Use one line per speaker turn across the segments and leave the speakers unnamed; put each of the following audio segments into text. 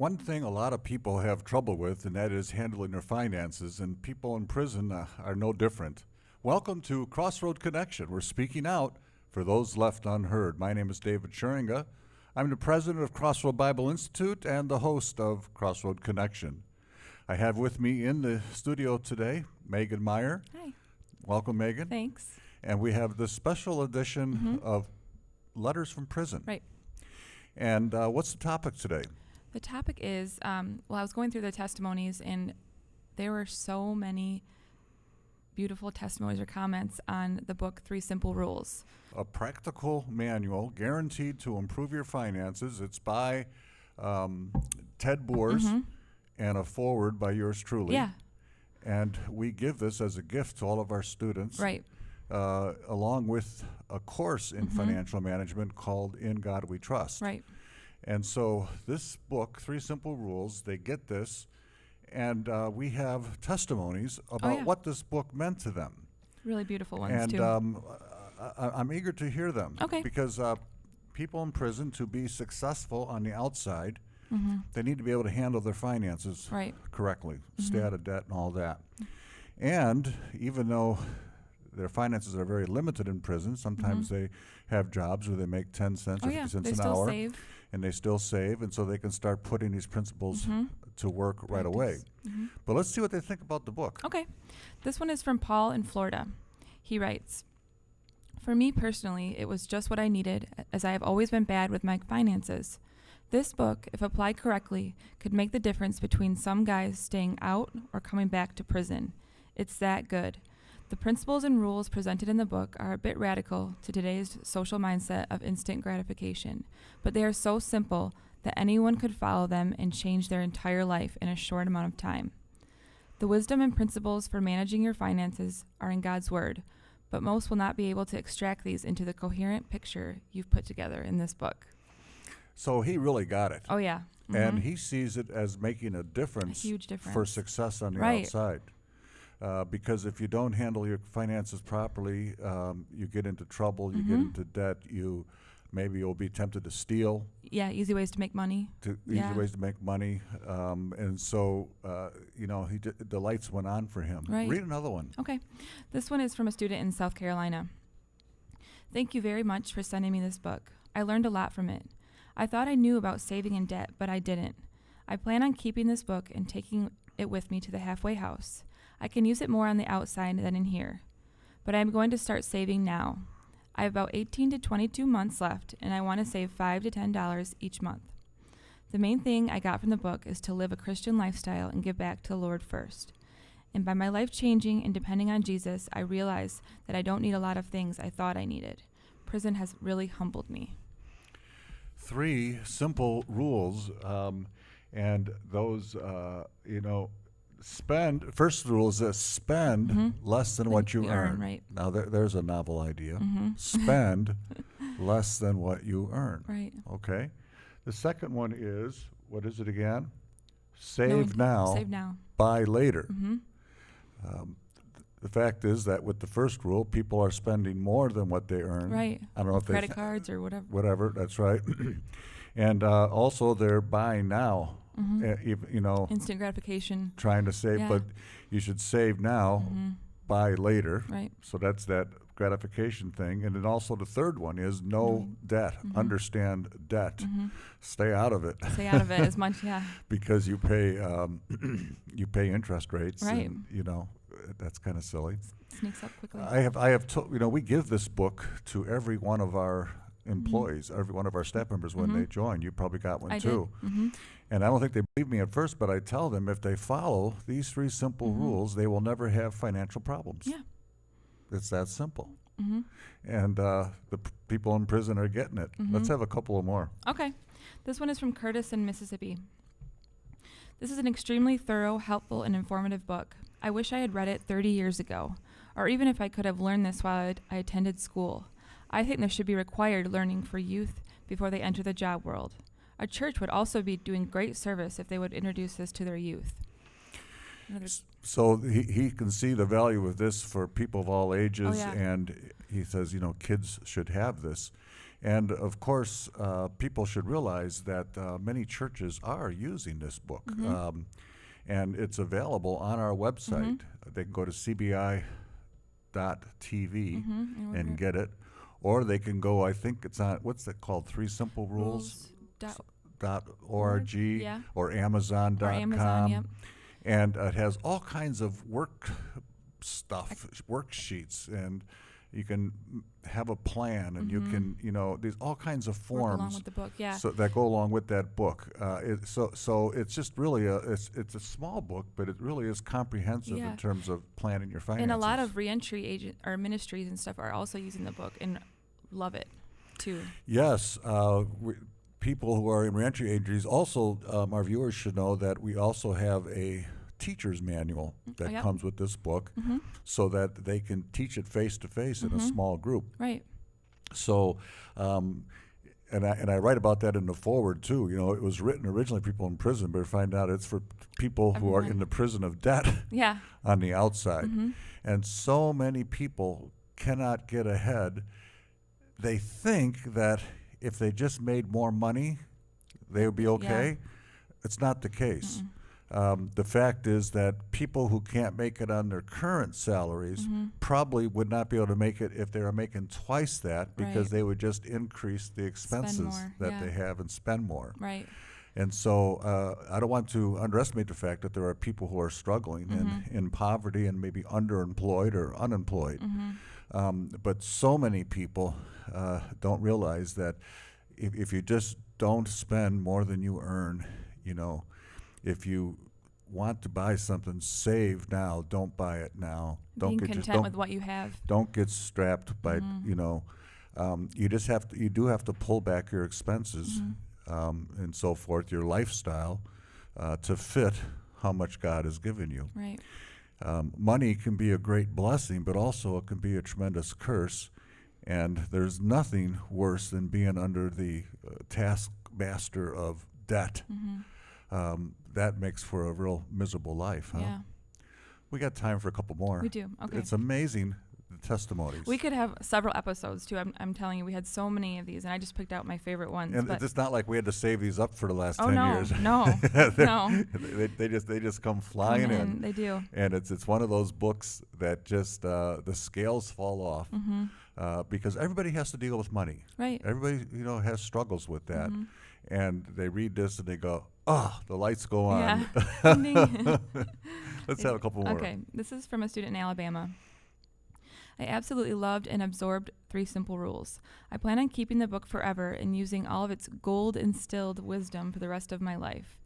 One thing a lot of people have trouble with, and that is handling their finances, and people in prison are no different. Welcome to Crossroad Connection. We're speaking out for those left unheard. My name is David Schuringa. I'm the president of Crossroad Bible Institute and the host of Crossroad Connection. I have with me in the studio today Megan Meyer.
Hi.
Welcome, Megan.
Thanks.
And we have the special edition of Letters from Prison.
Right.
And what's the topic today?
The topic is, I was going through the testimonies, and there were so many beautiful testimonies or comments on the book, 3 Simple Rules.
A practical manual guaranteed to improve your finances. It's by Ted Boers and a foreword by yours truly.
Yeah.
And we give this as a gift to all of our students.
Right.
Along with a course in financial management called In God We Trust.
Right.
And so this book, 3 Simple Rules, they get this, and we have testimonies about what this book meant to them.
Really beautiful ones,
and,
too.
I'm eager to hear them.
Okay.
Because people in prison, to be successful on the outside, they need to be able to handle their finances correctly, stay out of debt and all that. And even though their finances are very limited in prison, sometimes they have jobs where they make 10 cents or 50 cents an hour.
Save.
And they still save, and so they can start putting these principles to work right away. But let's see what they think about the book.
Okay. This one is from Paul in Florida. He writes, "For me personally, it was just what I needed, as I have always been bad with my finances. This book, if applied correctly, could make the difference between some guys staying out or coming back to prison. It's that good. The principles and rules presented in the book are a bit radical to today's social mindset of instant gratification, but they are so simple that anyone could follow them and change their entire life in a short amount of time. The wisdom and principles for managing your finances are in God's Word, but most will not be able to extract these into the coherent picture you've put together in this book."
So he really got it.
Oh, yeah.
And he sees it as making a difference,
huge difference.
for success on the outside. Because if you don't handle your finances properly, you get into trouble, you get into debt, maybe you'll be tempted to steal.
Yeah, easy ways to make money.
Easy ways to make money. And so, the lights went on for him.
Right.
Read another one.
Okay. This one is from a student in South Carolina. "Thank you very much for sending me this book. I learned a lot from it. I thought I knew about saving and debt, but I didn't. I plan on keeping this book and taking it with me to the halfway house. I can use it more on the outside than in here. But I am going to start saving now. I have about 18 to 22 months left, and I want to save $5 to $10 each month. The main thing I got from the book is to live a Christian lifestyle and give back to the Lord first. And by my life changing and depending on Jesus, I realize that I don't need a lot of things I thought I needed. Prison has really humbled me."
3 simple rules, and those, first rule is this: spend less than what you earn.
Right.
Now, there's a novel idea. Spend less than what you earn.
Right.
Okay. The second one is, what is it again? Save now, buy later. The fact is that with the first rule, people are spending more than what they earn.
Right.
I don't know if
credit cards or whatever.
Whatever, that's right. And also they're buying now.
Instant gratification.
Trying to save, but you should save now, buy later.
Right.
So that's that gratification thing. And then also the third one is no debt. Understand debt. Stay out of it.
Stay out of it as much,
Because you pay interest rates.
Right.
And, that's kind of silly.
Sneaks up quickly.
We give this book to every one of our employees, every one of our staff members when they join. You probably got one too. And I don't think they believe me at first, but I tell them if they follow these 3 simple rules, they will never have financial problems.
Yeah.
It's that simple. And the people in prison are getting it. Let's have a couple of more.
Okay. This one is from Curtis in Mississippi. "This is an extremely thorough, helpful, and informative book. I wish I had read it 30 years ago, or even if I could have learned this while I attended school. I think there should be required learning for youth before they enter the job world. A church would also be doing great service if they would introduce this to their youth."
So he can see the value of this for people of all ages,
Oh, yeah.
and he says, kids should have this. And of course, people should realize that many churches are using this book. And it's available on our website. They can go to cbi.tv and get it. Or they can go, I think it's on, what's that called? 3 Simple Rules? .org
Yeah.
or Amazon.com.
Or Amazon, yep.
And it has all kinds of work stuff, worksheets, and you can have a plan, and you can, there's all kinds of
Work along
forms
with the book, yeah.
so that go along with that book. So it's just really it's a small book, but it really is comprehensive
Yeah.
in terms of planning your finances.
And a lot of reentry agent or ministries and stuff are also using the book and love it too.
Yes, people who are in reentry agencies also, our viewers should know that we also have a teacher's manual that
Yep.
comes with this book, so that they can teach it face to face in a small group.
Right.
So, and I write about that in the foreword too. It was written originally for people in prison, but I find out it's for people who are in the prison of debt
Yeah.
on the outside. And so many people cannot get ahead. They think that if they just made more money, they would be okay. It's not the case. The fact is that people who can't make it on their current salaries probably would not be able to make it if they were making twice that, because
Right.
they would just increase the expenses
more,
that
yeah.
they have and spend more.
Right.
And so I don't want to underestimate the fact that there are people who are struggling and in poverty and maybe underemployed or unemployed. But so many people don't realize that if you just don't spend more than you earn, if you want to buy something, save now. Don't buy it now.
Being content with what you have.
Don't get strapped by you just have to. You do have to pull back your expenses and so forth, your lifestyle, to fit how much God has given you.
Right.
Money can be a great blessing, but also it can be a tremendous curse. And there's nothing worse than being under the taskmaster of debt. That makes for a real miserable life, huh?
Yeah.
We got time for a couple more.
We do. Okay.
It's amazing, the testimonies.
We could have several episodes too. I'm telling you, we had so many of these, and I just picked out my favorite ones.
And
but
it's not like we had to save these up for the last 10
no,
years.
no, no.
They just come flying in.
They do.
And it's one of those books that just the scales fall off because everybody has to deal with money.
Right.
Everybody has struggles with that, and they read this and they go, "Oh, the lights go on."
Yeah.
Let's have a couple more.
Okay, this is from a student in Alabama. I absolutely loved and absorbed 3 Simple Rules. I plan on keeping the book forever and using all of its gold-instilled wisdom for the rest of my life.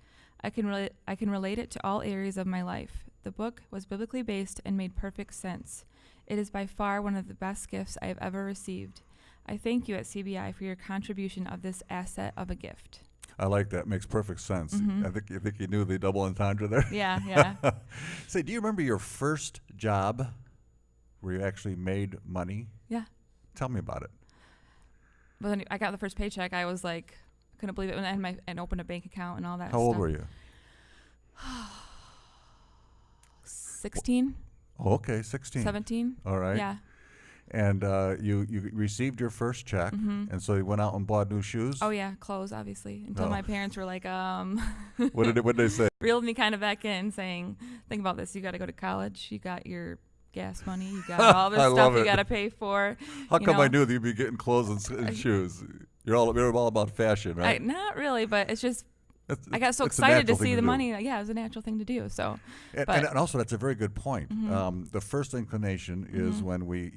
I can relate it to all areas of my life. The book was biblically based and made perfect sense. It is by far one of the best gifts I have ever received. I thank you at CBI for your contribution of this asset of a gift.
I like that. Makes perfect sense. I think you knew the double entendre there.
Yeah, yeah.
Say, do you remember your first job where you actually made money?
Yeah.
Tell me about it.
But when I got the first paycheck, I was like, couldn't believe it when I had and opened a bank account and all that
How
stuff.
old were you?
16,
Oh, okay, 16.
17.
All right.
Yeah.
And you received your first check, and so you went out and bought new shoes?
Oh yeah, clothes obviously. Until
Oh.
my parents were like,
What did they say?
reeled me kind of back in, saying, "Think about this. You got to go to college. You got your gas money. You got all this
I
stuff
love
you
it.
got to pay for."
How
you
come
know.
I knew that you'd be getting clothes and shoes? You're all about fashion, right?
Not really, but it's just
That's-
I got so
it's a
excited to
natural thing
see the
do.
money. Yeah, it was a natural thing to do. So,
And,
but-
and also, that's a very good point. The first inclination is when we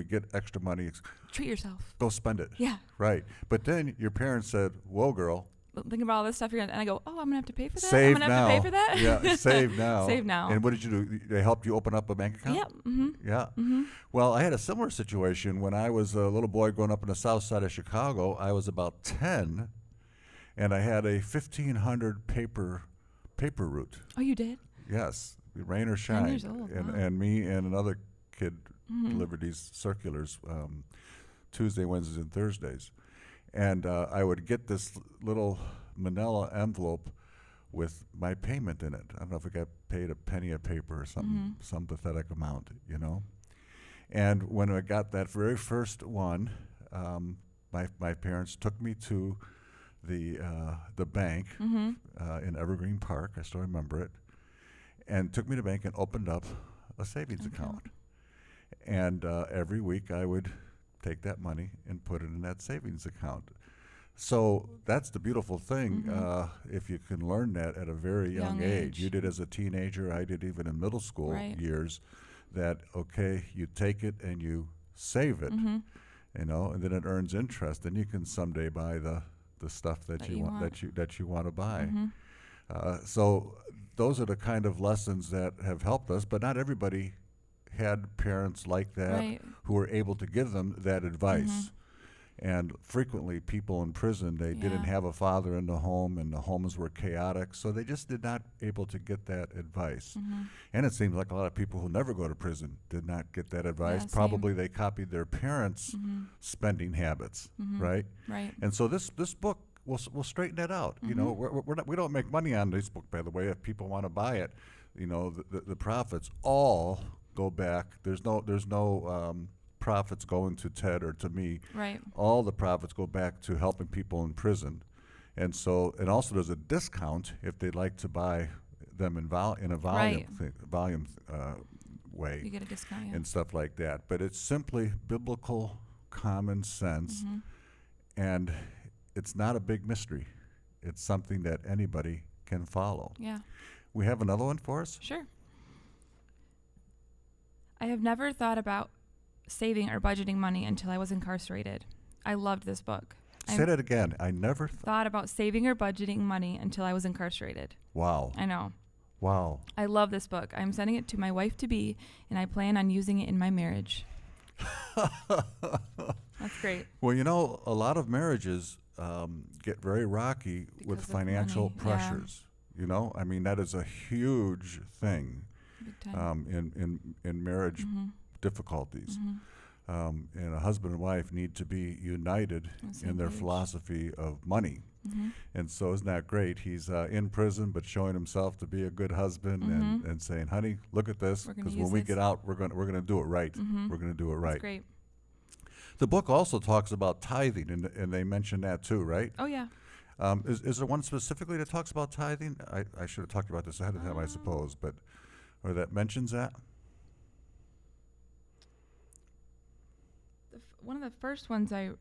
get extra money,
treat yourself.
go spend it.
Yeah.
Right. But then your parents said, "Whoa, girl,
Think about all this stuff you're gonna, and I go, "Oh, I'm gonna have to pay for that.
save
I'm gonna
now."
have to pay for that.
Yeah, save now.
Save now.
And what did you do? They helped you open up a bank account?
Yep. Mm-hmm.
Yeah. Well, I had a similar situation when I was a little boy growing up in the south side of Chicago. I was about 10, and I had a 1,500 paper route.
Oh, you did?
Yes, rain or
10
shine.
years old, wow.
And me and another kid delivered these circulars Tuesday, Wednesdays, and Thursdays. And I would get this little manila envelope with my payment in it. I don't know if I got paid a penny a paper or something, some pathetic amount, And when I got that very first one, my parents took me to the bank in Evergreen Park. I still remember it, and took me to the bank and opened up a savings account. And every week I would take that money and put it in that savings account. So that's the beautiful thing, if you can learn that at a very young age. You did as a teenager, I did even in middle school years, that, okay, you take it and you save it, you know, and then it earns interest, and you can someday buy the stuff that you want to buy. So those are the kind of lessons that have helped us, but not everybody had parents like that who were able to give them that advice. And frequently people in prison, they didn't have a father in the home, and the homes were chaotic, so they just did not able to get that advice. And it seems like a lot of people who never go to prison did not get that advice. Probably they copied their parents' spending habits, right? And so this book will straighten that out. You know, we don't make money on this book, by the way. If people want to buy it, you know, the profits all go back. There's no profits going to Ted or to me. All the profits go back to helping people in prison. And so, and also there's a discount if they'd like to buy them in a volume way.
You get a discount,
and stuff like that. But it's simply biblical common sense, and it's not a big mystery. It's something that anybody can follow. We have another one for us?
Sure. I have never thought about saving or budgeting money until I was incarcerated. I loved this book.
Say that again. I never
thought about saving or budgeting money until I was incarcerated.
Wow.
I know.
Wow.
I love this book. I'm sending it to my wife-to-be, and I plan on using it in my marriage. That's great.
Well, you know, a lot of marriages get very rocky with financial pressures. You know, I mean, that is a huge thing in marriage difficulties. And a husband and wife need to be united in their philosophy of money. And so isn't that great? He's in prison, but showing himself to be a good husband and saying, honey, look at this, because when we get out, we're gonna do it right. We're gonna do it right.
That's great.
The book also talks about tithing, and they mention that too, right?
Oh, yeah.
Is there one specifically that talks about tithing? I should have talked about this ahead of time, I suppose, but or that mentions that?
One of the first ones I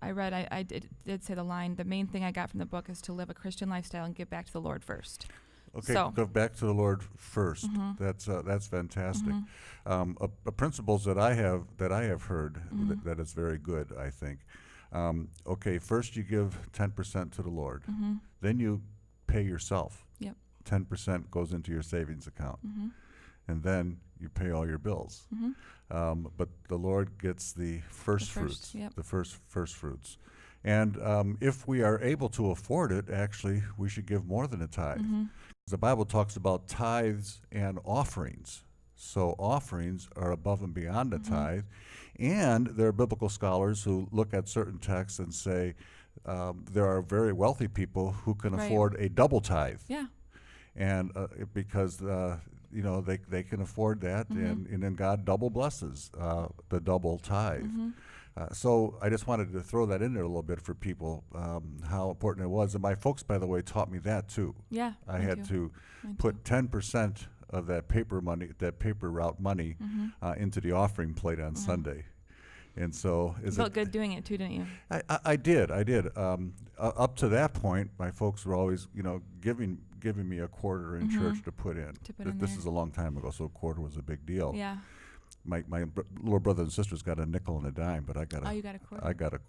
read, I did say the line, the main thing I got from the book is to live a Christian lifestyle and give back to the Lord first.
Okay, go back to the Lord first. That's fantastic. Principles that I have heard that is very good, I think. Okay, first you give 10% to the Lord. Then you pay yourself. 10% goes into your savings account. And then you pay all your bills. But the Lord gets the first fruits, the first fruits. And if we are able to afford it, actually, we should give more than a tithe. The Bible talks about tithes and offerings. So offerings are above and beyond the tithe. And there are biblical scholars who look at certain texts and say there are very wealthy people who can afford a double tithe. And because you know, they can afford that, and then God double blesses the double tithe. So I just wanted to throw that in there a little bit for people, how important it was. And my folks, by the way, taught me that too. I had to put 10% of that paper money, that paper route money, into the offering plate on Sunday. And so
you felt good doing it too, didn't you?
I did. Up to that point, my folks were always, you know, giving me a quarter in church to put in. This is a long time ago, so a quarter was a big deal. My little brother and sisters got a nickel and a dime, but I got a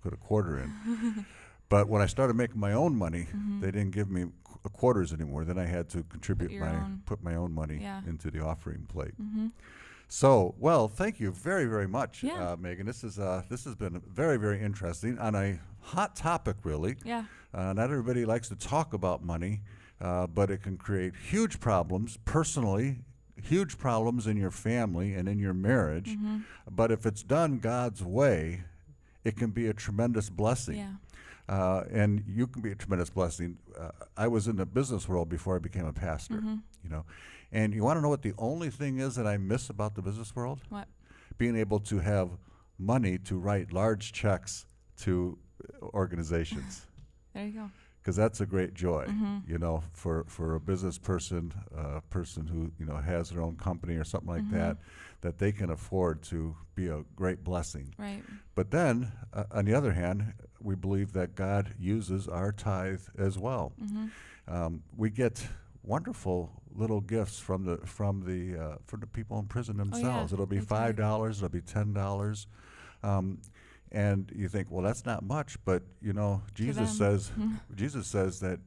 put a quarter in. But when I started making my own money, they didn't give me quarters anymore. Then I had to contribute put my own money into the offering plate. So, well, thank you very, very much, Megan. This has been very, very interesting on a hot topic, really. Not everybody likes to talk about money, but it can create huge problems personally, huge problems in your family and in your marriage. But if it's done God's way, it can be a tremendous blessing. And you can be a tremendous blessing. I was in the business world before I became a pastor, you know. And you want to know what the only thing is that I miss about the business world?
What?
Being able to have money to write large checks to organizations.
There you go.
Because that's a great joy,
Mm-hmm.
you know, for a business person, a person who, you know, has their own company or something like
Mhm.
that they can afford to be a great blessing.
Right.
But then, on the other hand, we believe that God uses our tithe as well.
Mm-hmm.
We get wonderful little gifts from the people in prison themselves. It'll be
they tithe.
$5, it'll be $10. And you think, well, that's not much, but you know, Jesus says that,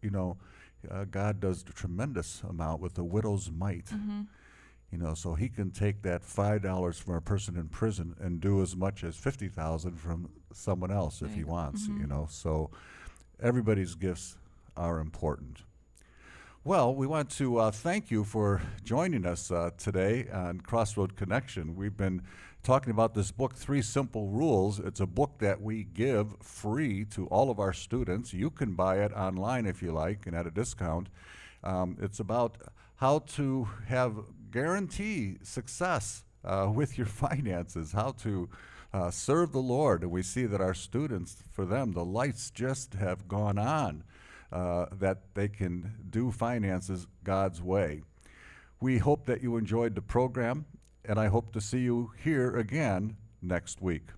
you know, God does a tremendous amount with the widow's mite.
Mm-hmm.
You know, so He can take that $5 from a person in prison and do as much as 50,000 from someone else if
There
He
you go.
wants.
Mhm.
You know, so everybody's gifts are important. Well, we want to thank you for joining us today on Crossroad Connection. We've been talking about this book, Three Simple Rules. It's a book that we give free to all of our students. You can buy it online if you like and at a discount. It's about how to have guarantee success with your finances, how to serve the Lord. And we see that our students, for them, the lights just have gone on. That they can do finances God's way. We hope that you enjoyed the program, and I hope to see you here again next week.